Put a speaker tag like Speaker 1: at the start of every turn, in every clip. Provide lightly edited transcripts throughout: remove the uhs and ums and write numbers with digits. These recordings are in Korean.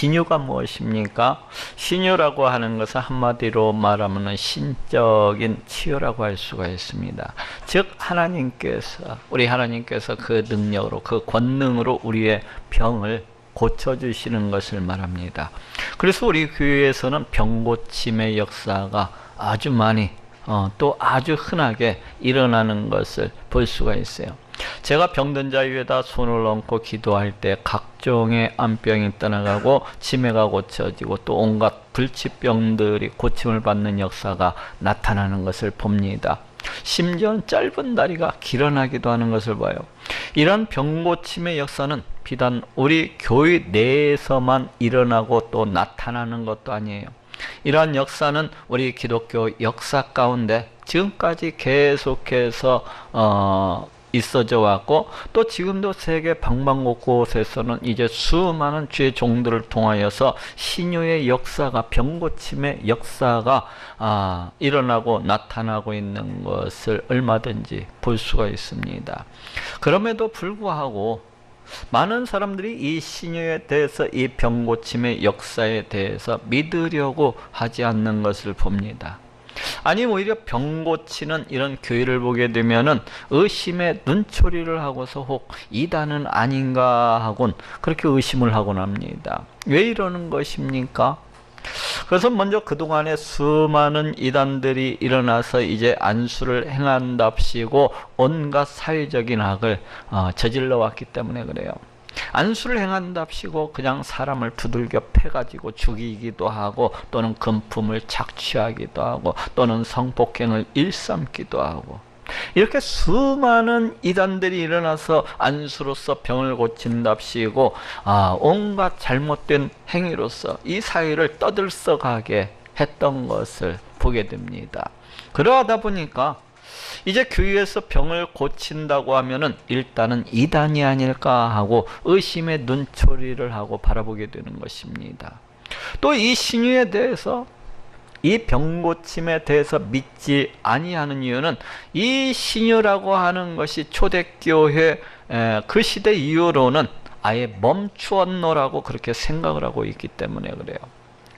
Speaker 1: 신유가 무엇입니까? 신유라고 하는 것은 한마디로 말하면 신적인 치유라고 할 수가 있습니다. 즉 우리 하나님께서 그 능력으로, 그 권능으로 우리의 병을 고쳐주시는 것을 말합니다. 그래서 우리 교회에서는 병고침의 역사가 아주 많이 또 아주 흔하게 일어나는 것을 볼 수가 있어요. 제가 병든 자 위에다 손을 얹고 기도할 때 각종의 암병이 떠나가고 치매가 고쳐지고 또 온갖 불치병들이 고침을 받는 역사가 나타나는 것을 봅니다. 심지어 짧은 다리가 길어나기도 하는 것을 봐요. 이런 병고침의 역사는 비단 우리 교회 내에서만 일어나고 또 나타나는 것도 아니에요. 이러한 역사는 우리 기독교 역사 가운데 지금까지 계속해서 있어져 왔고, 또 지금도 세계 방방곳곳에서는 이제 수많은 주의 종들을 통하여서 신유의 역사가, 병고침의 역사가 일어나고 나타나고 있는 것을 얼마든지 볼 수가 있습니다. 그럼에도 불구하고 많은 사람들이 이 신유에 대해서, 이 병고침의 역사에 대해서 믿으려고 하지 않는 것을 봅니다. 아니, 오히려 병고치는 이런 교회를 보게 되면은 의심의 눈초리를 하고서 혹 이단은 아닌가 하곤 그렇게 의심을 하곤 합니다. 왜 이러는 것입니까? 그래서 먼저 그동안에 수많은 이단들이 일어나서 이제 안수를 행한답시고 온갖 사회적인 악을 저질러 왔기 때문에 그래요. 안수를 행한답시고 그냥 사람을 두들겨 패가지고 죽이기도 하고, 또는 금품을 착취하기도 하고, 또는 성폭행을 일삼기도 하고, 이렇게 수많은 이단들이 일어나서 안수로서 병을 고친답시고 온갖 잘못된 행위로서 이 사회를 떠들썩하게 했던 것을 보게 됩니다. 그러하다 보니까 이제 교회에서 병을 고친다고 하면은 일단은 이단이 아닐까 하고 의심의 눈초리를 하고 바라보게 되는 것입니다. 또 이 신유에 대해서, 이 병고침에 대해서 믿지 아니하는 이유는 이 신유라고 하는 것이 초대교회 그 시대 이후로는 아예 멈추었노라고 그렇게 생각을 하고 있기 때문에 그래요.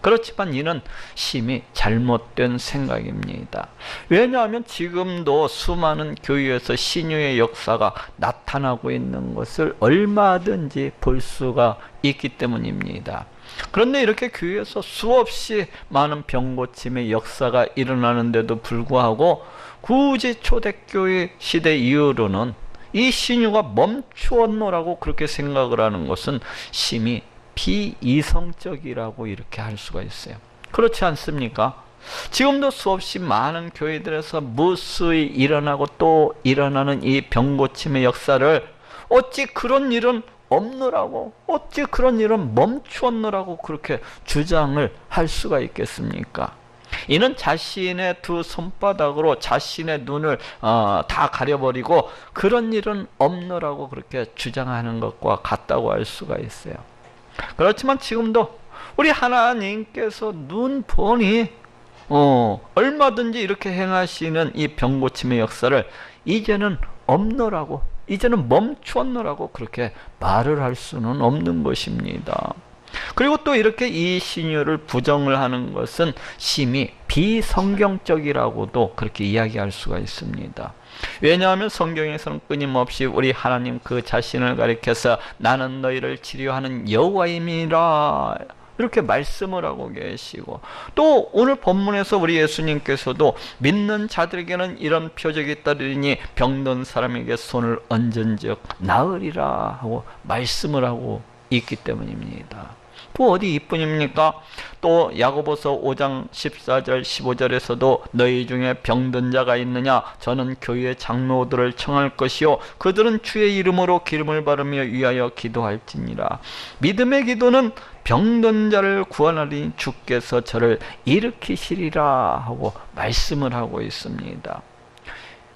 Speaker 1: 그렇지만 이는 심히 잘못된 생각입니다. 왜냐하면 지금도 수많은 교회에서 신유의 역사가 나타나고 있는 것을 얼마든지 볼 수가 있기 때문입니다. 그런데 이렇게 교회에서 수없이 많은 병고침의 역사가 일어나는데도 불구하고 굳이 초대교회 시대 이후로는 이 신유가 멈추었노라고 그렇게 생각을 하는 것은 심히 비이성적이라고 이렇게 할 수가 있어요. 그렇지 않습니까? 지금도 수없이 많은 교회들에서 무수히 일어나고 또 일어나는 이 병고침의 역사를 어찌 그런 일은 없노라고, 어찌 그런 일은 멈추었노라고 그렇게 주장을 할 수가 있겠습니까? 이는 자신의 두 손바닥으로 자신의 눈을 다 가려버리고 그런 일은 없노라고 그렇게 주장하는 것과 같다고 할 수가 있어요. 그렇지만 지금도 우리 하나님께서 눈 보니 얼마든지 이렇게 행하시는 이 병고침의 역사를 이제는 없노라고, 이제는 멈추었노라고 그렇게 말을 할 수는 없는 것입니다. 그리고 또 이렇게 이 신유를 부정을 하는 것은 심히 비성경적이라고도 그렇게 이야기할 수가 있습니다. 왜냐하면 성경에서는 끊임없이 우리 하나님 그 자신을 가리켜서 나는 너희를 치료하는 여호와임이라 이렇게 말씀을 하고 계시고, 또 오늘 본문에서 우리 예수님께서도 믿는 자들에게는 이런 표적이 따르니 병든 사람에게 손을 얹은즉 나으리라 하고 말씀을 하고 있기 때문입니다. 또 어디 이뿐입니까? 또 야고보서 5장 14절 15절에서도 너희 중에 병든 자가 있느냐? 저는 교회 장로들을 청할 것이요 그들은 주의 이름으로 기름을 바르며 위하여 기도할지니라. 믿음의 기도는 병든 자를 구원하리니 주께서 저를 일으키시리라 하고 말씀을 하고 있습니다.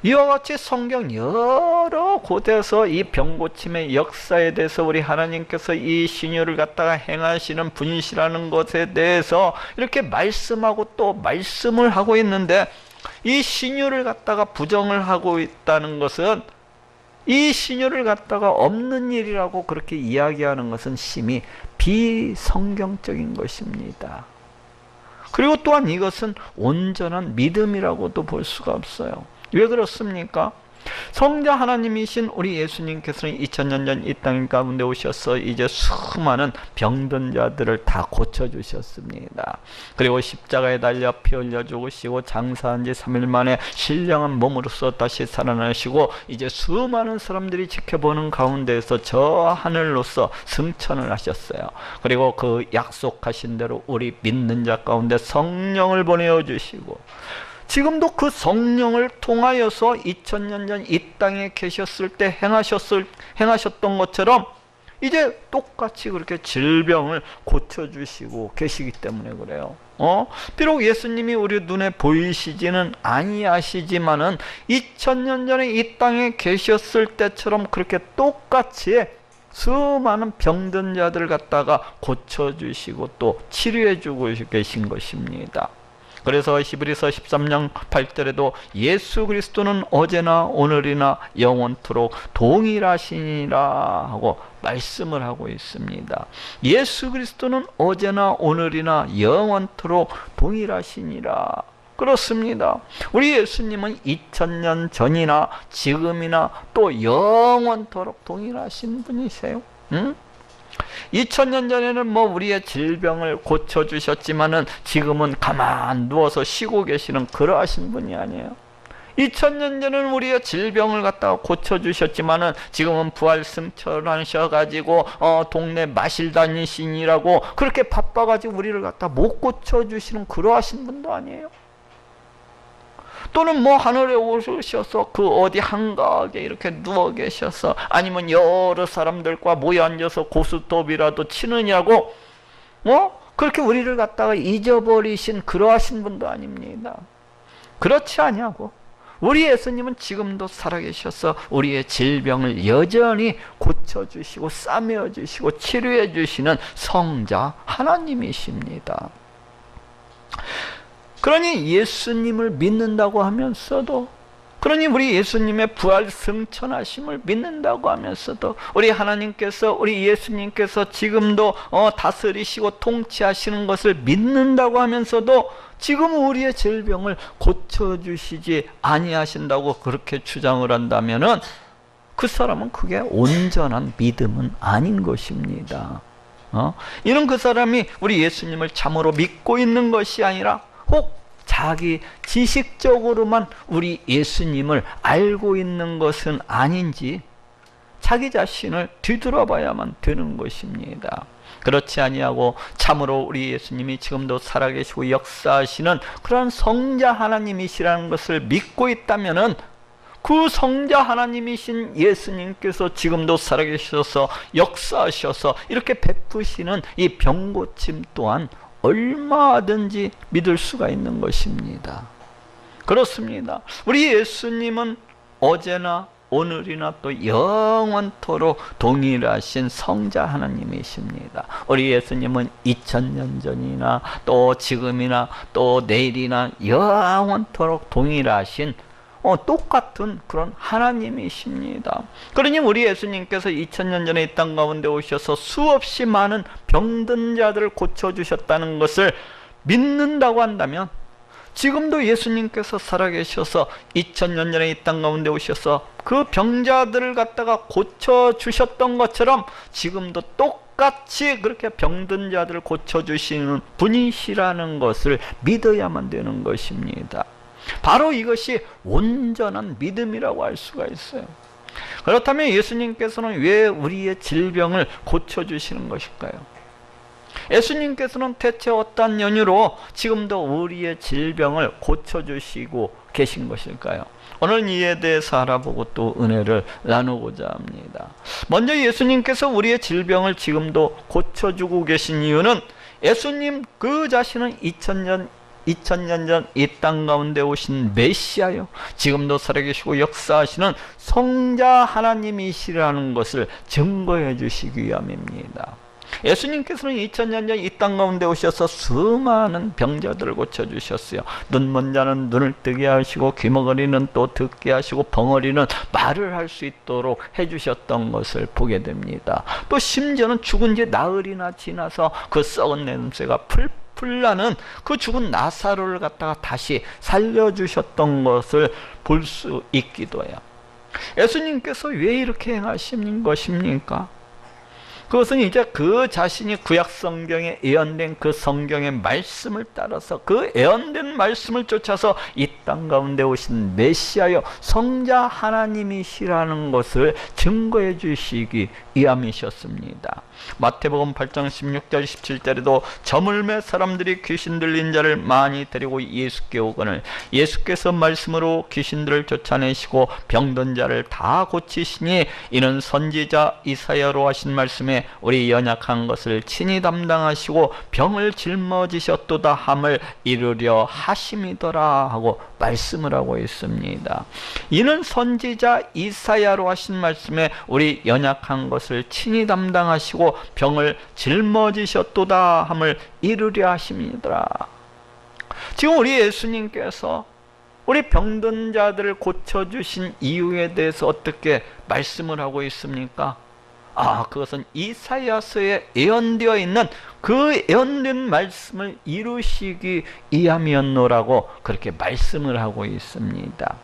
Speaker 1: 이와 같이 성경 여러 곳에서 이 병고침의 역사에 대해서 우리 하나님께서 이 신유를 갖다가 행하시는 분이시라는 것에 대해서 이렇게 말씀하고 또 말씀을 하고 있는데, 이 신유를 갖다가 부정을 하고 있다는 것은 이 신유를 갖다가 없는 일이라고 그렇게 이야기하는 것은 심히 비성경적인 것입니다. 그리고 또한 이것은 온전한 믿음이라고도 볼 수가 없어요. 왜 그렇습니까? 성자 하나님이신 우리 예수님께서는 2000년 전 이 땅 가운데 오셔서 이제 수많은 병든 자들을 다 고쳐주셨습니다. 그리고 십자가에 달려 피 흘려 죽으시고 장사한 지 3일 만에 신령한 몸으로서 다시 살아나시고 이제 수많은 사람들이 지켜보는 가운데에서 저 하늘로서 승천을 하셨어요. 그리고 그 약속하신 대로 우리 믿는 자 가운데 성령을 보내주시고 지금도 그 성령을 통하여서 2000년 전 이 땅에 계셨을 때 행하셨던 것처럼 이제 똑같이 그렇게 질병을 고쳐주시고 계시기 때문에 그래요. 비록 예수님이 우리 눈에 보이시지는 아니하시지만은 2000년 전에 이 땅에 계셨을 때처럼 그렇게 똑같이 수많은 병든 자들 갖다가 고쳐주시고 또 치료해주고 계신 것입니다. 그래서 히브리서 13장 8절에도 예수 그리스도는 어제나 오늘이나 영원토록 동일하시니라 하고 말씀을 하고 있습니다. 예수 그리스도는 어제나 오늘이나 영원토록 동일하시니라. 그렇습니다. 우리 예수님은 2000년 전이나 지금이나 또 영원토록 동일하신 분이세요. 2000년 전에는 뭐 우리의 질병을 고쳐주셨지만은 지금은 가만 누워서 쉬고 계시는 그러하신 분이 아니에요. 2000년 전에는 우리의 질병을 갖다가 고쳐주셨지만은 지금은 부활승천하셔가지고 동네 마실 다니시니라고 그렇게 바빠가지고 우리를 갖다 못 고쳐주시는 그러하신 분도 아니에요. 또는 뭐 하늘에 오셔서 그 어디 한가하게 이렇게 누워 계셔서 아니면 여러 사람들과 모여 앉아서 고스톱이라도 치느냐고 그렇게 우리를 갖다가 잊어버리신 그러하신 분도 아닙니다. 그렇지 아니하고 우리 예수님은 지금도 살아계셔서 우리의 질병을 여전히 고쳐주시고 싸매어주시고 치료해주시는 성자 하나님이십니다. 그러니 예수님을 믿는다고 하면서도 그러니 우리 예수님의 부활 승천하심을 믿는다고 하면서도 우리 하나님께서 우리 예수님께서 지금도 다스리시고 통치하시는 것을 믿는다고 하면서도 지금 우리의 질병을 고쳐주시지 아니하신다고 그렇게 주장을 한다면은 그 사람은 그게 온전한 믿음은 아닌 것입니다. 이는 그 사람이 우리 예수님을 참으로 믿고 있는 것이 아니라 혹 자기 지식적으로만 우리 예수님을 알고 있는 것은 아닌지 자기 자신을 뒤돌아봐야만 되는 것입니다. 그렇지 아니하고 참으로 우리 예수님이 지금도 살아계시고 역사하시는 그런 성자 하나님이시라는 것을 믿고 있다면은 그 성자 하나님이신 예수님께서 지금도 살아계셔서 역사하셔서 이렇게 베푸시는 이 병고침 또한 얼마든지 믿을 수가 있는 것입니다. 그렇습니다. 우리 예수님은 어제나 오늘이나 또 영원토록 동일하신 성자 하나님이십니다. 우리 예수님은 2000년 전이나 또 지금이나 또 내일이나 영원토록 동일하신 똑같은 그런 하나님이십니다. 그러니 우리 예수님께서 2000년 전에 이 땅 가운데 오셔서 수없이 많은 병든 자들을 고쳐주셨다는 것을 믿는다고 한다면 지금도 예수님께서 살아계셔서 2000년 전에 이 땅 가운데 오셔서 그 병자들을 갖다가 고쳐주셨던 것처럼 지금도 똑같이 그렇게 병든 자들을 고쳐주시는 분이시라는 것을 믿어야만 되는 것입니다. 바로 이것이 온전한 믿음이라고 할 수가 있어요. 그렇다면 예수님께서는 왜 우리의 질병을 고쳐주시는 것일까요? 예수님께서는 대체 어떤 연유로 지금도 우리의 질병을 고쳐주시고 계신 것일까요? 오늘 이에 대해서 알아보고 또 은혜를 나누고자 합니다. 먼저 예수님께서 우리의 질병을 지금도 고쳐주고 계신 이유는 예수님 그 자신은 2000년 전 이 땅 가운데 오신 메시아요, 지금도 살아계시고 역사하시는 성자 하나님이시라는 것을 증거해 주시기 위함입니다. 예수님께서는 2000년 전 이 땅 가운데 오셔서 수많은 병자들을 고쳐주셨어요. 눈먼 자는 눈을 뜨게 하시고, 귀머거리는 또 듣게 하시고, 벙어리는 말을 할 수 있도록 해주셨던 것을 보게 됩니다. 또 심지어는 죽은 지 나흘이나 지나서 그 썩은 냄새가 풀풀 나는 그 죽은 나사로를 갖다가 다시 살려주셨던 것을 볼 수 있기도 해요. 예수님께서 왜 이렇게 행하신 것입니까? 그것은 이제 그 자신이 구약 성경에 예언된 그 성경의 말씀을 따라서 그 예언된 말씀을 쫓아서 이 땅 가운데 오신 메시아여 성자 하나님이시라는 것을 증거해 주시기 위함이셨습니다. 마태복음 8장 16절 17절에도 저물매 사람들이 귀신 들린 자를 많이 데리고 예수께 오거늘 예수께서 말씀으로 귀신들을 쫓아내시고 병든 자를 다 고치시니 이는 선지자 이사야로 하신 말씀에 우리 연약한 것을 친히 담당하시고 병을 짊어지셨도다 함을 이루려 하심이더라 하고 말씀을 하고 있습니다. 이는 선지자 이사야로 하신 말씀에 우리 연약한 것을 친히 담당하시고 병을 짊어지셨도다 함을 이루려 하심이더라. 지금 우리 예수님께서 우리 병든 자들을 고쳐주신 이유에 대해서 어떻게 말씀을 하고 있습니까? 그것은 이사야서에 예언되어 있는 그 예언된 말씀을 이루시기 위함이었노라고 그렇게 말씀을 하고 있습니다.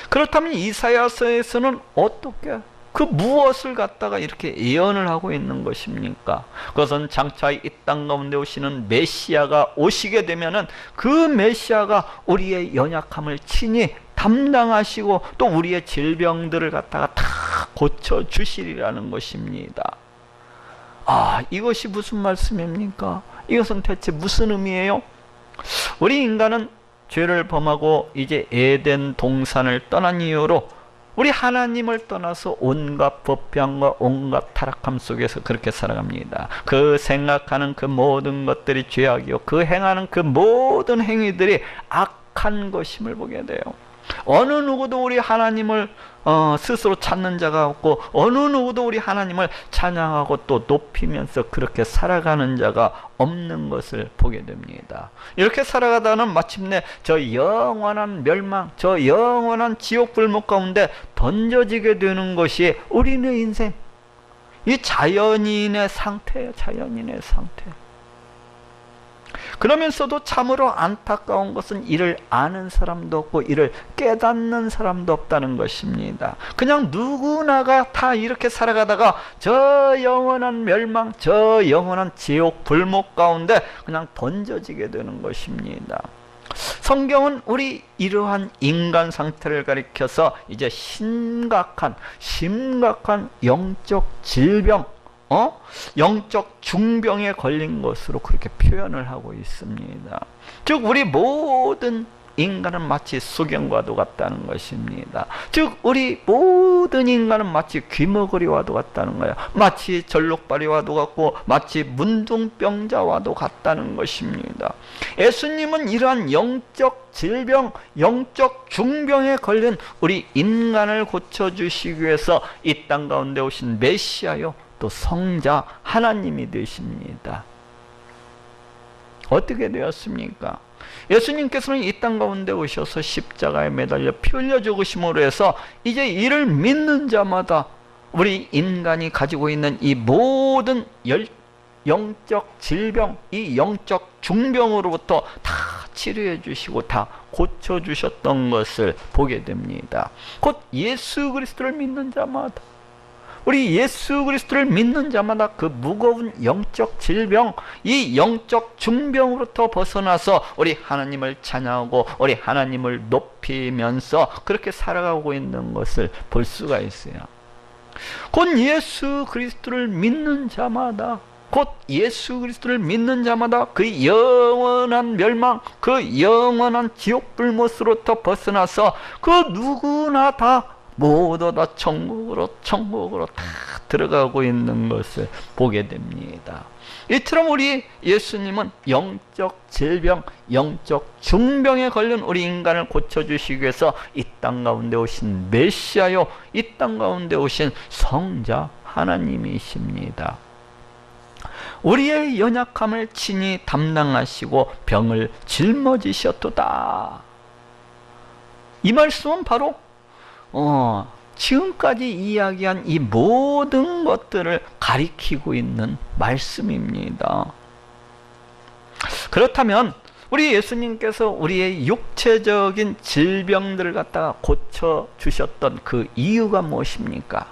Speaker 1: 그렇다면 이사야서에서는 어떻게 그 무엇을 갖다가 이렇게 예언을 하고 있는 것입니까? 그것은 장차 이 땅 가운데 오시는 메시아가 오시게 되면은 그 메시아가 우리의 연약함을 친히 담당하시고 또 우리의 질병들을 갖다가 다 고쳐 주시리라는 것입니다. 이것이 무슨 말씀입니까? 이것은 대체 무슨 의미예요? 우리 인간은 죄를 범하고 이제 에덴 동산을 떠난 이후로 우리 하나님을 떠나서 온갖 법병과 온갖 타락함 속에서 그렇게 살아갑니다. 그 생각하는 그 모든 것들이 죄악이요 그 행하는 그 모든 행위들이 악한 것임을 보게 돼요. 어느 누구도 우리 하나님을 스스로 찾는 자가 없고 어느 누구도 우리 하나님을 찬양하고 또 높이면서 그렇게 살아가는 자가 없는 것을 보게 됩니다. 이렇게 살아가다는 마침내 저 영원한 멸망, 저 영원한 지옥 불목 가운데 던져지게 되는 것이 우리의 인생, 이 자연인의 상태예요. 자연인의 상태. 그러면서도 참으로 안타까운 것은 이를 아는 사람도 없고 이를 깨닫는 사람도 없다는 것입니다. 그냥 누구나가 다 이렇게 살아가다가 저 영원한 멸망, 저 영원한 지옥 불목 가운데 그냥 던져지게 되는 것입니다. 성경은 우리 이러한 인간 상태를 가리켜서 이제 심각한 영적 질병, 영적 중병에 걸린 것으로 그렇게 표현을 하고 있습니다. 즉 우리 모든 인간은 마치 수경과도 같다는 것입니다. 즉 우리 모든 인간은 마치 귀머거리와도 같다는 거예요. 마치 절록발이와도 같고 마치 문둥병자와도 같다는 것입니다. 예수님은 이러한 영적 질병, 영적 중병에 걸린 우리 인간을 고쳐주시기 위해서 이 땅 가운데 오신 메시아요 또 성자 하나님이 되십니다. 어떻게 되었습니까? 예수님께서는 이 땅 가운데 오셔서 십자가에 매달려 피 흘려 죽으심으로 해서 이제 이를 믿는 자마다 우리 인간이 가지고 있는 이 모든 영적 질병, 이 영적 중병으로부터 다 치료해 주시고 다 고쳐 주셨던 것을 보게 됩니다. 곧 예수 그리스도를 믿는 자마다, 우리 예수 그리스도를 믿는 자마다 그 무거운 영적 질병, 이 영적 중병으로부터 벗어나서 우리 하나님을 찬양하고 우리 하나님을 높이면서 그렇게 살아가고 있는 것을 볼 수가 있어요. 곧 예수 그리스도를 믿는 자마다, 곧 예수 그리스도를 믿는 자마다 그 영원한 멸망, 그 영원한 지옥 불못으로부터 벗어나서 그 누구나 다 모두 다 천국으로 다 들어가고 있는 것을 보게 됩니다. 이처럼 우리 예수님은 영적 질병, 영적 중병에 걸린 우리 인간을 고쳐주시기 위해서 이 땅 가운데 오신 메시아요, 이 땅 가운데 오신 성자 하나님이십니다. 우리의 연약함을 친히 담당하시고 병을 짊어지셨도다. 이 말씀은 바로 지금까지 이야기한 이 모든 것들을 가리키고 있는 말씀입니다. 그렇다면 우리 예수님께서 우리의 육체적인 질병들을 갖다가 고쳐주셨던 그 이유가 무엇입니까?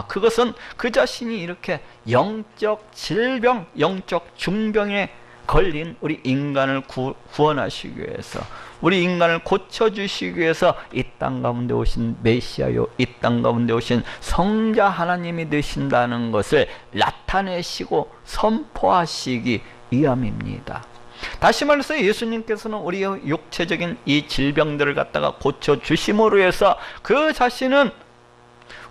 Speaker 1: 그것은 그 자신이 이렇게 영적 질병, 영적 중병에 걸린 우리 인간을 구원하시기 위해서, 우리 인간을 고쳐주시기 위해서 이 땅 가운데 오신 메시아요, 이 땅 가운데 오신 성자 하나님이 되신다는 것을 나타내시고 선포하시기 위함입니다. 다시 말해서 예수님께서는 우리의 육체적인 이 질병들을 갖다가 고쳐주심으로 해서 그 자신은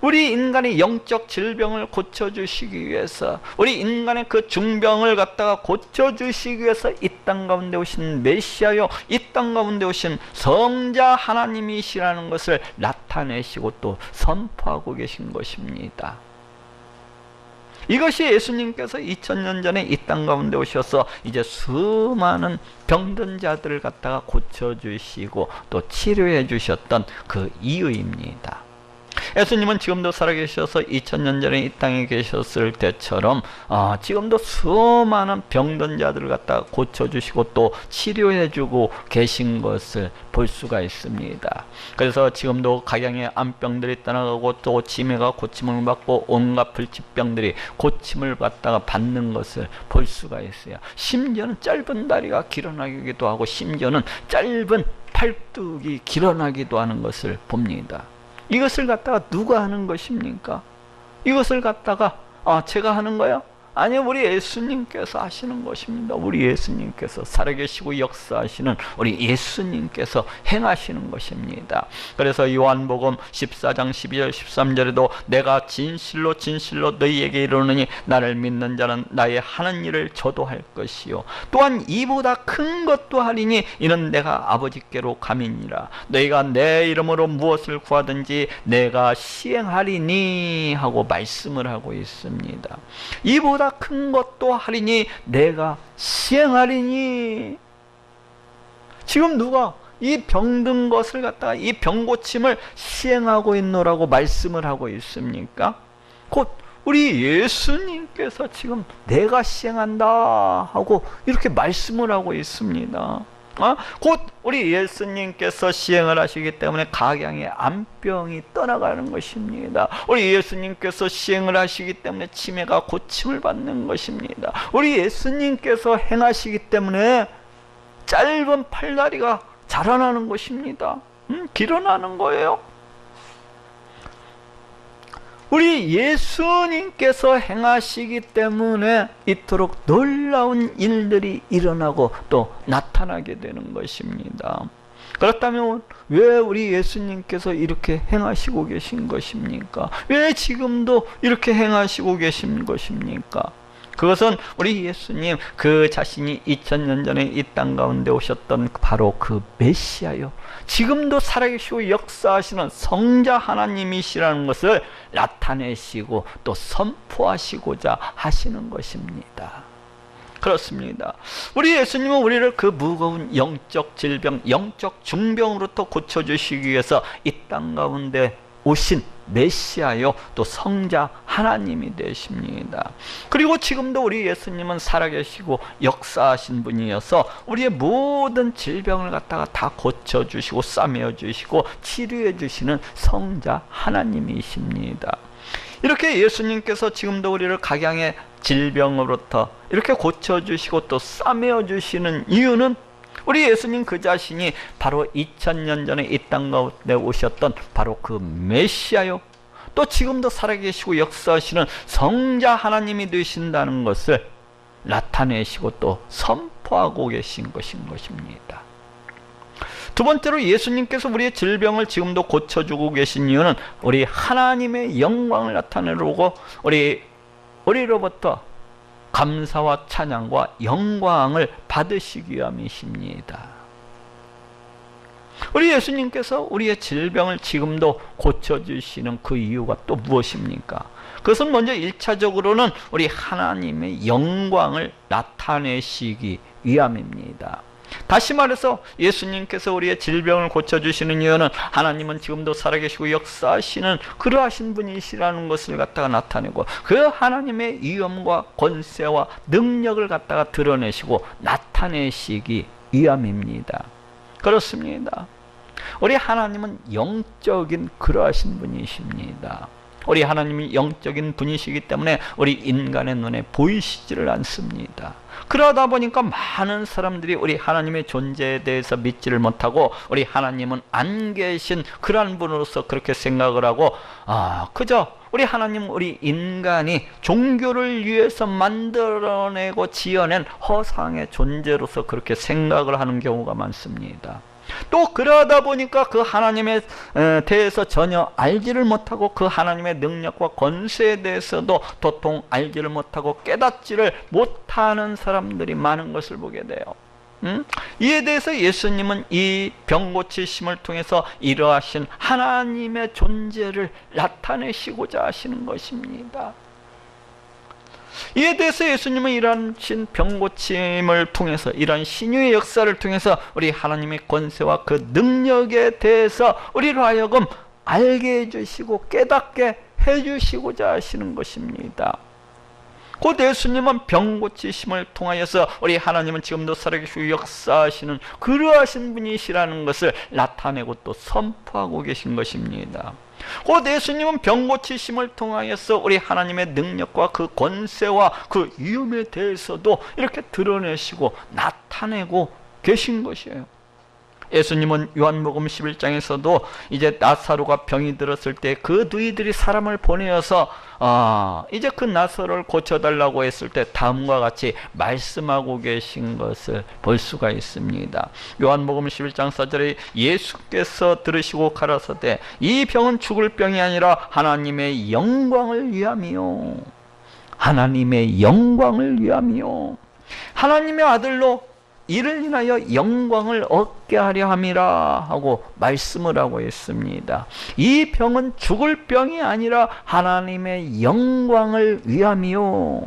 Speaker 1: 우리 인간의 영적 질병을 고쳐주시기 위해서, 우리 인간의 그 중병을 갖다가 고쳐주시기 위해서 이 땅 가운데 오신 메시아요, 이 땅 가운데 오신 성자 하나님이시라는 것을 나타내시고 또 선포하고 계신 것입니다. 이것이 예수님께서 2000년 전에 이 땅 가운데 오셔서 이제 수많은 병든 자들을 갖다가 고쳐주시고 또 치료해 주셨던 그 이유입니다. 예수님은 지금도 살아계셔서 2000년 전에 이 땅에 계셨을 때처럼 지금도 수많은 병든 자들을 갖다가 고쳐주시고 또 치료해주고 계신 것을 볼 수가 있습니다. 그래서 지금도 각양의 암병들이 떠나가고 또 치매가 고침을 받고 온갖 불치병들이 고침을 갖다가 받는 것을 볼 수가 있어요. 심지어는 짧은 다리가 길어나기도 하고 심지어는 짧은 팔뚝이 길어나기도 하는 것을 봅니다. 이것을 갖다가 누가 하는 것입니까? 이것을 갖다가 제가 하는 거야? 아니요, 우리 예수님께서 하시는 것입니다. 우리 예수님께서 살아계시고 역사하시는 우리 예수님께서 행하시는 것입니다. 그래서 요한복음 14장 12절 13절에도 내가 진실로 진실로 너희에게 이르노니 나를 믿는 자는 나의 하는 일을 저도 할 것이요 또한 이보다 큰 것도 하리니 이는 내가 아버지께로 감이니라. 너희가 내 이름으로 무엇을 구하든지 내가 시행하리니 하고 말씀을 하고 있습니다. 이보다 큰 것도 하리니 내가 시행하리니. 지금 누가 이 병든 것을 갖다가 이 병고침을 시행하고 있노라고 말씀을 하고 있습니까? 곧 우리 예수님께서 지금 내가 시행한다 하고 이렇게 말씀을 하고 있습니다. 곧 우리 예수님께서 시행을 하시기 때문에 각양의 암병이 떠나가는 것입니다. 우리 예수님께서 시행을 하시기 때문에 치매가 고침을 받는 것입니다. 우리 예수님께서 행하시기 때문에 짧은 팔다리가 자라나는 것입니다. 길어나는 거예요. 우리 예수님께서 행하시기 때문에 이토록 놀라운 일들이 일어나고 또 나타나게 되는 것입니다. 그렇다면 왜 우리 예수님께서 이렇게 행하시고 계신 것입니까? 왜 지금도 이렇게 행하시고 계신 것입니까? 그것은 우리 예수님 그 자신이 2000년 전에 이 땅 가운데 오셨던 바로 그 메시아요, 지금도 살아계시고 역사하시는 성자 하나님이시라는 것을 나타내시고 또 선포하시고자 하시는 것입니다. 그렇습니다. 우리 예수님은 우리를 그 무거운 영적 질병, 영적 중병으로부터 고쳐주시기 위해서 이 땅 가운데 오신 메시아요 또 성자 하나님이 되십니다. 그리고 지금도 우리 예수님은 살아계시고 역사하신 분이어서 우리의 모든 질병을 갖다가 다 고쳐주시고 싸매어주시고 치료해주시는 성자 하나님이십니다. 이렇게 예수님께서 지금도 우리를 각양의 질병으로부터 이렇게 고쳐주시고 또 싸매어주시는 이유는 우리 예수님 그 자신이 바로 2000년 전에 이 땅 가운데 오셨던 바로 그 메시아요 또 지금도 살아계시고 역사하시는 성자 하나님이 되신다는 것을 나타내시고 또 선포하고 계신 것입니다. 두 번째로 예수님께서 우리의 질병을 지금도 고쳐주고 계신 이유는 우리 하나님의 영광을 나타내려고 우리로부터 감사와 찬양과 영광을 받으시기 위함이십니다. 우리 예수님께서 우리의 질병을 지금도 고쳐주시는 그 이유가 또 무엇입니까? 그것은 먼저 1차적으로는 우리 하나님의 영광을 나타내시기 위함입니다. 다시 말해서 예수님께서 우리의 질병을 고쳐주시는 이유는 하나님은 지금도 살아계시고 역사하시는 그러하신 분이시라는 것을 갖다가 나타내고, 그 하나님의 위엄과 권세와 능력을 갖다가 드러내시고 나타내시기 위함입니다. 그렇습니다. 우리 하나님은 영적인 그러하신 분이십니다. 우리 하나님이 영적인 분이시기 때문에 우리 인간의 눈에 보이시지를 않습니다. 그러다 보니까 많은 사람들이 우리 하나님의 존재에 대해서 믿지를 못하고, 우리 하나님은 안 계신 그러한 분으로서 그렇게 생각을 하고, 그저 우리 하나님, 우리 인간이 종교를 위해서 만들어내고 지어낸 허상의 존재로서 그렇게 생각을 하는 경우가 많습니다. 또 그러다 보니까 그 하나님에 대해서 전혀 알지를 못하고, 그 하나님의 능력과 권세에 대해서도 도통 알지를 못하고 깨닫지를 못하는 사람들이 많은 것을 보게 돼요. 이에 대해서 예수님은 이 병 고치심을 통해서 이러하신 하나님의 존재를 나타내시고자 하시는 것입니다. 이에 대해서 예수님은 이러한 병고침을 통해서, 이러한 신유의 역사를 통해서 우리 하나님의 권세와 그 능력에 대해서 우리로 하여금 알게 해주시고 깨닫게 해주시고자 하시는 것입니다. 곧 예수님은 병고치심을 통하여서 우리 하나님은 지금도 살아계시고 역사하시는 그러하신 분이시라는 것을 나타내고 또 선포하고 계신 것입니다. 곧 예수님은 병고치심을 통하여서 우리 하나님의 능력과 그 권세와 그 위엄에 대해서도 이렇게 드러내시고 나타내고 계신 것이에요. 예수님은 요한복음 11장에서도 이제 나사로가 병이 들었을 때 그 너희들이 사람을 보내어서 이제 그 나사로를 고쳐달라고 했을 때 다음과 같이 말씀하고 계신 것을 볼 수가 있습니다. 요한복음 11장 4절에 예수께서 들으시고 가라사대 이 병은 죽을 병이 아니라 하나님의 영광을 위함이요, 하나님의 영광을 위함이요, 하나님의 아들로 이를 인하여 영광을 얻게 하려 함이라 하고 말씀을 하고 있습니다. 이 병은 죽을 병이 아니라 하나님의 영광을 위함이요.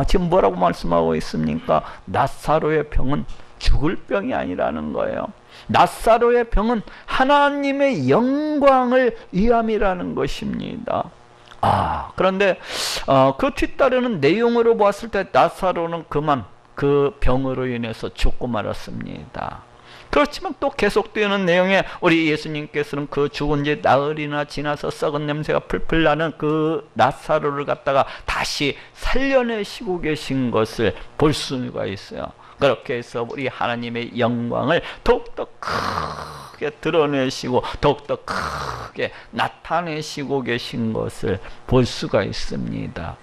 Speaker 1: 지금 뭐라고 말씀하고 있습니까? 나사로의 병은 죽을 병이 아니라는 거예요. 나사로의 병은 하나님의 영광을 위함이라는 것입니다. 그런데 그 뒤따르는 내용으로 보았을 때 나사로는 그만 그 병으로 인해서 죽고 말았습니다. 그렇지만 또 계속되는 내용에 우리 예수님께서는 그 죽은 지 나흘이나 지나서 썩은 냄새가 풀풀 나는 그 나사로를 갖다가 다시 살려내시고 계신 것을 볼 수가 있어요. 그렇게 해서 우리 하나님의 영광을 더욱더 크게 드러내시고 더욱더 크게 나타내시고 계신 것을 볼 수가 있습니다.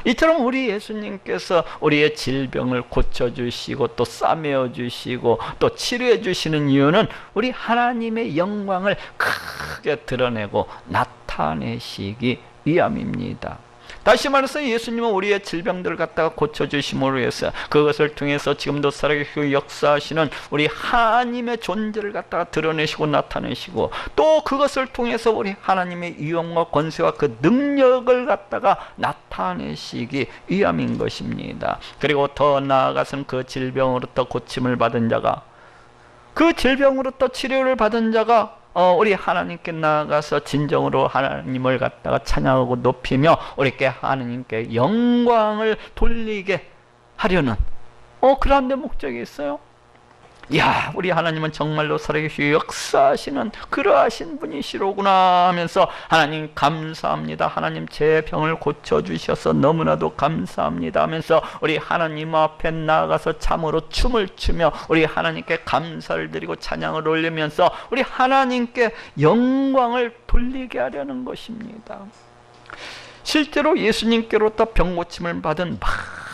Speaker 1: 이처럼 우리 예수님께서 우리의 질병을 고쳐주시고 또 싸매어 주시고 또 치료해 주시는 이유는 우리 하나님의 영광을 크게 드러내고 나타내시기 위함입니다. 다시 말해서 예수님은 우리의 질병들을 갖다가 고쳐주심으로 해서 그것을 통해서 지금도 살아계시고 역사하시는 우리 하나님의 존재를 갖다가 드러내시고 나타내시고, 또 그것을 통해서 우리 하나님의 위엄과 권세와 그 능력을 갖다가 나타내시기 위함인 것입니다. 그리고 더 나아가서는 그 질병으로부터 고침을 받은 자가, 그 질병으로부터 치료를 받은 자가 우리 하나님께 나아가서 진정으로 하나님을 갖다가 찬양하고 높이며 우리께 하나님께 영광을 돌리게 하려는 그러한 데 목적이 있어요. 우리 하나님은 정말로 살아계시고 역사하시는 그러하신 분이시로구나 하면서 하나님 감사합니다, 하나님 제 병을 고쳐주셔서 너무나도 감사합니다 하면서 우리 하나님 앞에 나아가서 참으로 춤을 추며 우리 하나님께 감사를 드리고 찬양을 올리면서 우리 하나님께 영광을 돌리게 하려는 것입니다. 실제로 예수님께로부터 병고침을 받은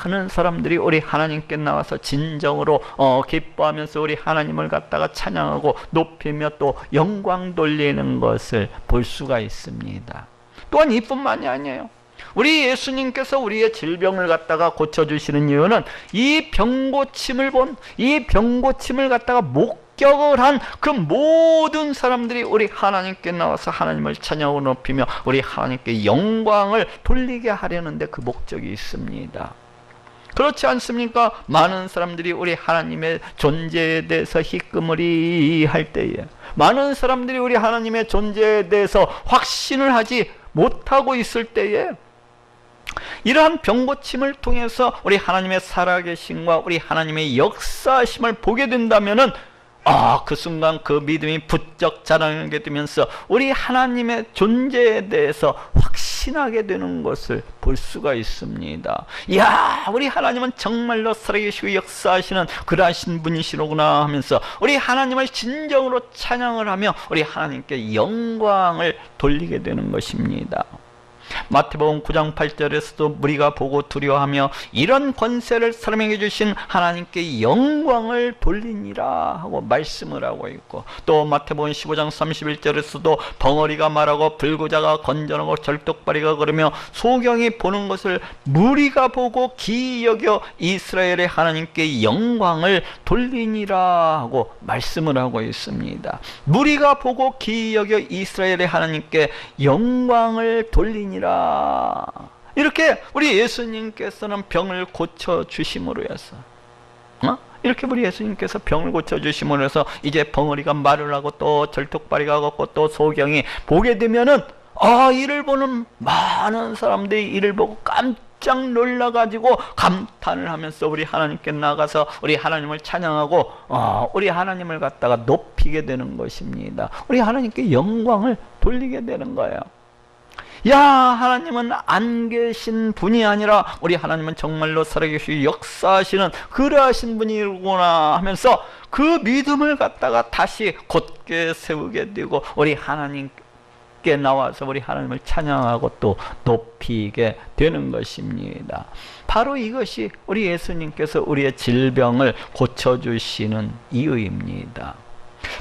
Speaker 1: 많은 사람들이 우리 하나님께 나와서 진정으로 기뻐하면서 우리 하나님을 갖다가 찬양하고 높이며 또 영광 돌리는 것을 볼 수가 있습니다. 또한 이뿐만이 아니에요. 우리 예수님께서 우리의 질병을 갖다가 고쳐주시는 이유는 이 병고침을 갖다가 합격을 한 그 모든 사람들이 우리 하나님께 나와서 하나님을 찬양하고 높이며 우리 하나님께 영광을 돌리게 하려는데 그 목적이 있습니다. 그렇지 않습니까? 많은 사람들이 우리 하나님의 존재에 대해서 희끄머리 할 때에, 많은 사람들이 우리 하나님의 존재에 대해서 확신을 하지 못하고 있을 때에, 이러한 병고침을 통해서 우리 하나님의 살아계심과 우리 하나님의 역사심을 보게 된다면은 그 순간 그 믿음이 부쩍 자라게 되면서 우리 하나님의 존재에 대해서 확신하게 되는 것을 볼 수가 있습니다. 이야, 우리 하나님은 정말로 살아계시고 역사하시는 그러하신 분이시로구나 하면서 우리 하나님을 진정으로 찬양을 하며 우리 하나님께 영광을 돌리게 되는 것입니다. 마태복음 9장 8절에서도 무리가 보고 두려워하며 이런 권세를 사람에게 주신 하나님께 영광을 돌리니라 하고 말씀을 하고 있고, 또 마태복음 15장 31절에서도 벙어리가 말하고 불구자가 건전하고 절뚝발이가 걸으며 소경이 보는 것을 무리가 보고 기이 여겨 이스라엘의 하나님께 영광을 돌리니라 하고 말씀을 하고 있습니다. 무리가 보고 기이 여겨 이스라엘의 하나님께 영광을 돌리니라. 이렇게 우리 예수님께서는 병을 고쳐주심으로 해서 이렇게 우리 예수님께서 병을 고쳐주심으로 해서 이제 벙어리가 말을 하고 또 절뚝발이가 걷고 또 소경이 보게 되면은 이를 보는 많은 사람들이 이를 보고 깜짝 놀라가지고 감탄을 하면서 우리 하나님께 나가서 우리 하나님을 찬양하고 우리 하나님을 갖다가 높이게 되는 것입니다. 우리 하나님께 영광을 돌리게 되는 거예요. 야, 하나님은 안 계신 분이 아니라 우리 하나님은 정말로 살아계시고 역사하시는 그러하신 분이구나 하면서 그 믿음을 갖다가 다시 곧게 세우게 되고 우리 하나님께 나와서 우리 하나님을 찬양하고 또 높이게 되는 것입니다. 바로 이것이 우리 예수님께서 우리의 질병을 고쳐주시는 이유입니다.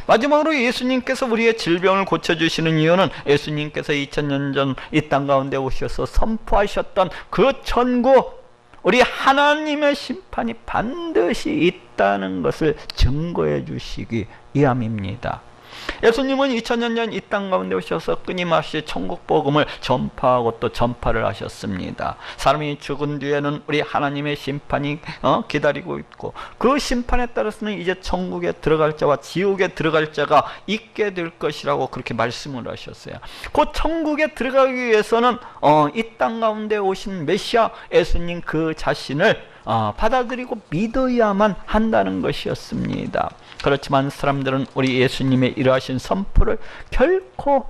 Speaker 1: 마지막으로 예수님께서 우리의 질병을 고쳐주시는 이유는 예수님께서 2000년 전 이 땅 가운데 오셔서 선포하셨던 그 천국, 우리 하나님의 심판이 반드시 있다는 것을 증거해 주시기 위함입니다. 예수님은 2000년 전 이 땅 가운데 오셔서 끊임없이 천국 복음을 전파하고 또 전파를 하셨습니다. 사람이 죽은 뒤에는 우리 하나님의 심판이 기다리고 있고, 그 심판에 따라서는 이제 천국에 들어갈 자와 지옥에 들어갈 자가 있게 될 것이라고 그렇게 말씀을 하셨어요. 그 천국에 들어가기 위해서는 이 땅 가운데 오신 메시아 예수님 그 자신을 받아들이고 믿어야만 한다는 것이었습니다. 그렇지만 사람들은 우리 예수님의 이러하신 선포를 결코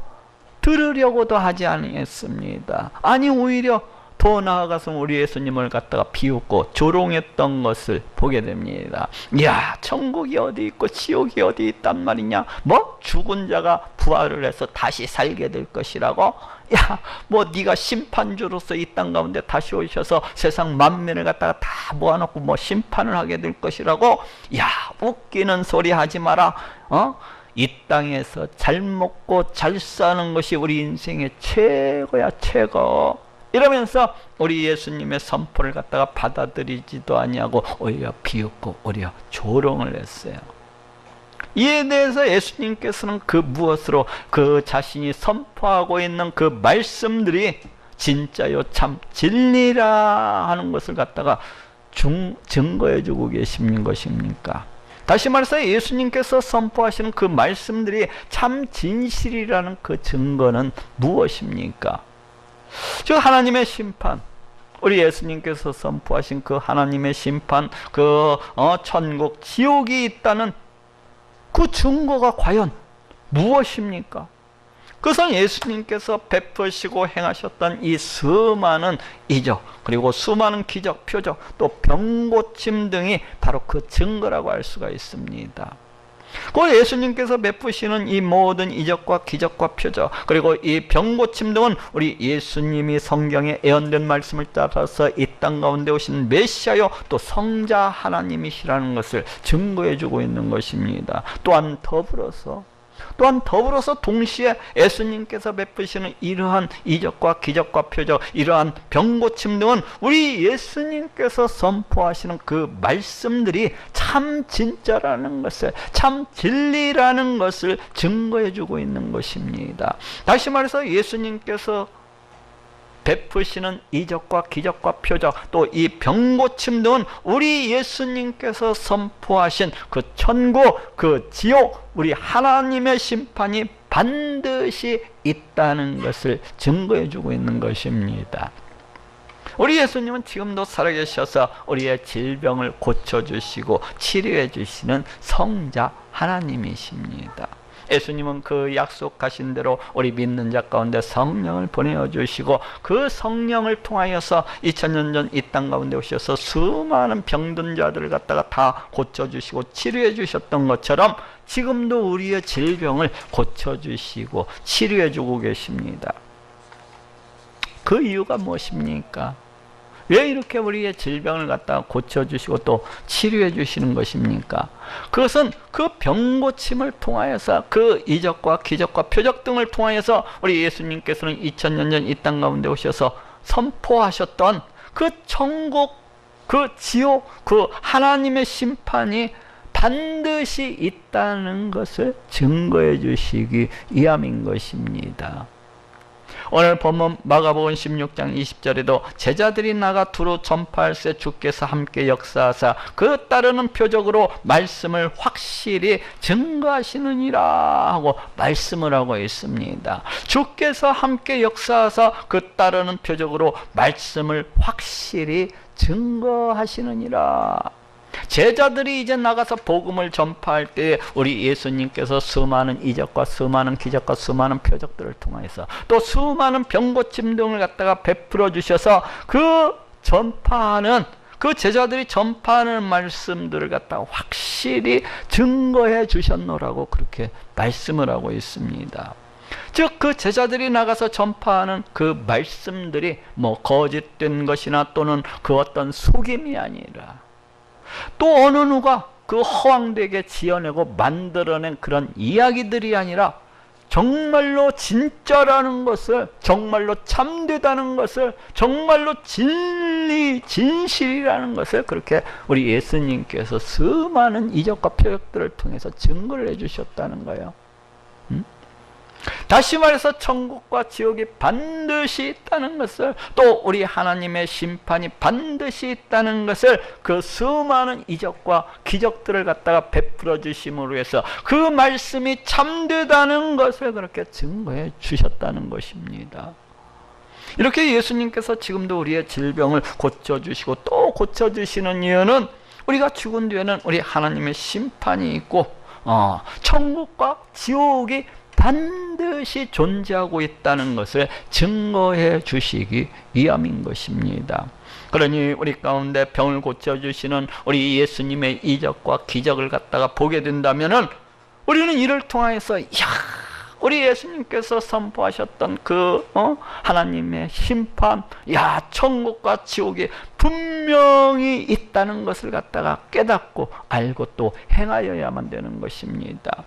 Speaker 1: 들으려고도 하지 않았습니다. 아니, 오히려 더 나아가서 우리 예수님을 갖다가 비웃고 조롱했던 것을 보게 됩니다. 야, 천국이 어디 있고 지옥이 어디 있단 말이냐? 뭐 죽은 자가 부활을 해서 다시 살게 될 것이라고? 야, 뭐 네가 심판주로서 이 땅 가운데 다시 오셔서 세상 만민을 갖다가 다 모아놓고 뭐 심판을 하게 될 것이라고? 야, 웃기는 소리 하지 마라. 이 땅에서 잘 먹고 잘 사는 것이 우리 인생의 최고야, 최고. 이러면서 우리 예수님의 선포를 갖다가 받아들이지도 아니하고 오히려 비웃고 오히려 조롱을 했어요. 이에 대해서 예수님께서는 그 무엇으로 그 자신이 선포하고 있는 그 말씀들이 진짜요 참 진리라 하는 것을 갖다가 증거해 주고 계신 것입니까? 다시 말해서 예수님께서 선포하시는 그 말씀들이 참 진실이라는 그 증거는 무엇입니까? 즉 하나님의 심판, 우리 예수님께서 선포하신 그 하나님의 심판, 그 천국, 지옥이 있다는 그 증거가 과연 무엇입니까? 그것은 예수님께서 베푸시고 행하셨던 이 수많은 이적, 그리고 수많은 기적, 표적, 또 병고침 등이 바로 그 증거라고 할 수가 있습니다. 그 예수님께서 베푸시는 이 모든 이적과 기적과 표적, 그리고 이 병고침 등은 우리 예수님이 성경에 예언된 말씀을 따라서 이 땅 가운데 오신 메시아요 또 성자 하나님이시라는 것을 증거해 주고 있는 것입니다. 또한 더불어서 또한 더불어서 동시에 예수님께서 베푸시는 이러한 이적과 기적과 표적, 이러한 병고침 등은 우리 예수님께서 선포하시는 그 말씀들이 참 진짜라는 것을, 참 진리라는 것을 증거해 주고 있는 것입니다. 다시 말해서 예수님께서 베푸시는 이적과 기적과 표적, 또 이 병고침 등은 우리 예수님께서 선포하신 그 천국, 그 지옥, 우리 하나님의 심판이 반드시 있다는 것을 증거해 주고 있는 것입니다. 우리 예수님은 지금도 살아계셔서 우리의 질병을 고쳐주시고 치료해 주시는 성자 하나님이십니다. 예수님은 그 약속하신 대로 우리 믿는 자 가운데 성령을 보내주시고 그 성령을 통하여서 2000년 전 이 땅 가운데 오셔서 수많은 병든 자들을 갖다가 다 고쳐주시고 치료해 주셨던 것처럼 지금도 우리의 질병을 고쳐주시고 치료해 주고 계십니다. 그 이유가 무엇입니까? 왜 이렇게 우리의 질병을 갖다가 고쳐주시고 또 치료해 주시는 것입니까? 그것은 그 병고침을 통하여서 그 이적과 기적과 표적 등을 통하여서 우리 예수님께서는 2000년 전 이 땅 가운데 오셔서 선포하셨던 그 천국, 그 지옥, 그 하나님의 심판이 반드시 있다는 것을 증거해 주시기 위함인 것입니다. 오늘 본문 마가복음 16장 20절에도 제자들이 나가 두루 전파할세 주께서 함께 역사하사 그 따르는 표적으로 말씀을 확실히 증거하시느니라 하고 말씀을 하고 있습니다. 주께서 함께 역사하사 그 따르는 표적으로 말씀을 확실히 증거하시느니라. 제자들이 이제 나가서 복음을 전파할 때 우리 예수님께서 수많은 이적과 수많은 기적과 수많은 표적들을 통해서 또 수많은 병고침 등을 갖다가 베풀어 주셔서 그 전파하는, 그 제자들이 전파하는 말씀들을 갖다가 확실히 증거해 주셨노라고 그렇게 말씀을 하고 있습니다. 즉 그 제자들이 나가서 전파하는 그 말씀들이 뭐 거짓된 것이나 또는 그 어떤 속임이 아니라 또 어느 누가 그 허황되게 지어내고 만들어낸 그런 이야기들이 아니라 정말로 진짜라는 것을, 정말로 참되다는 것을, 정말로 진리, 진실이라는 것을 그렇게 우리 예수님께서 수많은 이적과 표적들을 통해서 증거를 해주셨다는 거예요. 다시 말해서 천국과 지옥이 반드시 있다는 것을, 또 우리 하나님의 심판이 반드시 있다는 것을 그 수많은 이적과 기적들을 갖다가 베풀어 주심으로 해서 그 말씀이 참되다는 것을 그렇게 증거해 주셨다는 것입니다. 이렇게 예수님께서 지금도 우리의 질병을 고쳐주시고 또 고쳐주시는 이유는 우리가 죽은 뒤에는 우리 하나님의 심판이 있고 천국과 지옥이 반드시 존재하고 있다는 것을 증거해 주시기 위함인 것입니다. 그러니 우리 가운데 병을 고쳐주시는 우리 예수님의 이적과 기적을 갖다가 보게 된다면은 우리는 이를 통해서 우리 예수님께서 선포하셨던 그 하나님의 심판, 천국과 지옥이 분명히 있다는 것을 갖다가 깨닫고 알고 또 행하여야만 되는 것입니다.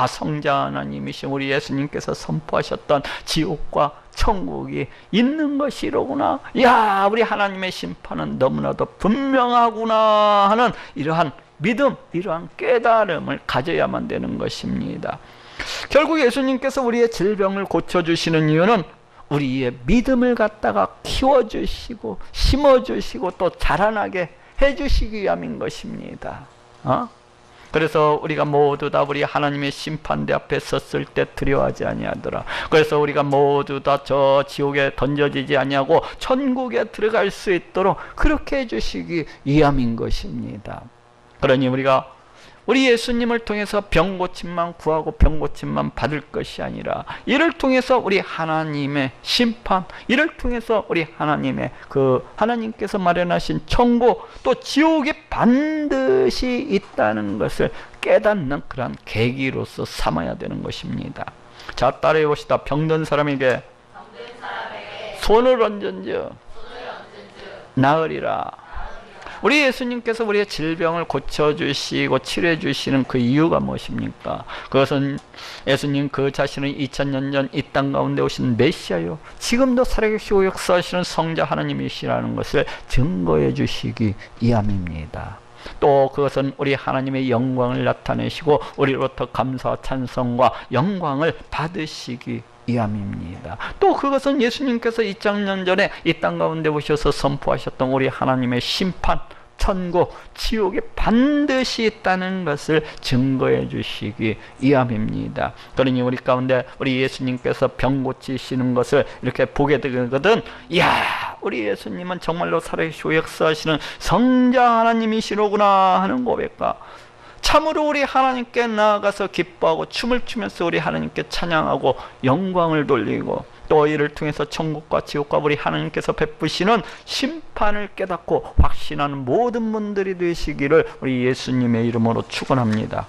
Speaker 1: 성자 하나님이신 우리 예수님께서 선포하셨던 지옥과 천국이 있는 것이로구나. 우리 하나님의 심판은 너무나도 분명하구나 하는 이러한 믿음, 이러한 깨달음을 가져야만 되는 것입니다. 결국 예수님께서 우리의 질병을 고쳐주시는 이유는 우리의 믿음을 갖다가 키워주시고 심어주시고 또 자라나게 해주시기 위함인 것입니다. 그래서 우리가 모두 다 우리 하나님의 심판대 앞에 섰을 때 두려워하지 아니하더라. 그래서 우리가 모두 다 저 지옥에 던져지지 아니하고 천국에 들어갈 수 있도록 그렇게 해주시기 위함인 것입니다. 그러니 우리 예수님을 통해서 병고침만 구하고 병고침만 받을 것이 아니라 이를 통해서 우리 하나님의 심판, 이를 통해서 우리 하나님의 하나님께서 마련하신 천국 또 지옥이 반드시 있다는 것을 깨닫는 그런 계기로서 삼아야 되는 것입니다. 자, 따라해 봅시다. 병든 사람에게 손을 얹은즉 나으리라. 우리 예수님께서 우리의 질병을 고쳐주시고 치료해주시는 그 이유가 무엇입니까? 그것은 예수님 그 자신은 2000년 전 이 땅 가운데 오신 메시아요, 지금도 살아계시고 역사하시는 성자 하나님이시라는 것을 증거해 주시기 위함입니다. 또 그것은 우리 하나님의 영광을 나타내시고 우리로부터 감사와 찬송과 영광을 받으시기 위함입니다. 또 그것은 예수님께서 2000년 전에 이 땅 가운데 오셔서 선포하셨던 우리 하나님의 심판, 천국, 지옥에 반드시 있다는 것을 증거해 주시기 위함입니다. 그러니 우리 가운데 우리 예수님께서 병 고치시는 것을 이렇게 보게 되거든, 이야, 우리 예수님은 정말로 살아계시고 역사하시는 성자 하나님이시로구나 하는 고백과 참으로 우리 하나님께 나아가서 기뻐하고 춤을 추면서 우리 하나님께 찬양하고 영광을 돌리고 또 이를 통해서 천국과 지옥과 우리 하나님께서 베푸시는 심판을 깨닫고 확신하는 모든 분들이 되시기를 우리 예수님의 이름으로 축원합니다.